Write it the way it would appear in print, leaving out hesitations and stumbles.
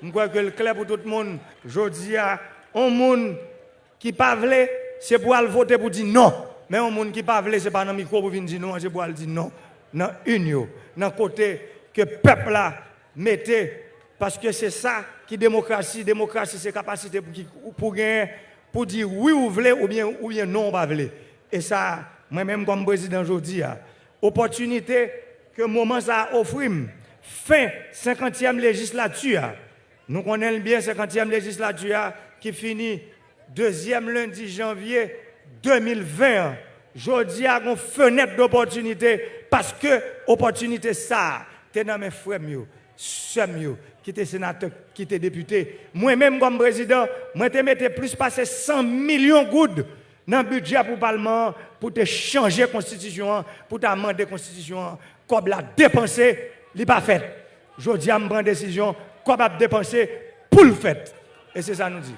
Je crois que le clair pour tout le monde, je dis à un monde qui pas veut, c'est pour aller voter pour dire non. Mais un monde qui pas veut, c'est pas dans le micro pour venir dire non, c'est pour aller dire non. Dans une, dans le côté que le peuple a mettez, parce que c'est ça qui est démocratie. Démocratie, c'est capacité pour gagner, pour dire oui ou voulez, ou bien non, on va voulez. Et ça, moi-même comme président, je dis, opportunité que le moment ça offre, fin 50e législature. Nous connaissons bien 50e législature qui finit 2e lundi janvier 2020. Je dis à une fenêtre d'opportunité parce que l'opportunité ça, c'est dans mes frères, sœurs, qui étaient sénateurs, qui étaient députés. Moi-même comme président, moi te mettais plus passer 100 millions de gouttes dans le budget pour le Parlement, pour te changer la Constitution, pour t'amender la Constitution, comme la dépenser, il n'est pas fait. Je dis à me prendre décision, comme la dépenser pour le fait. Et c'est ça nous dit.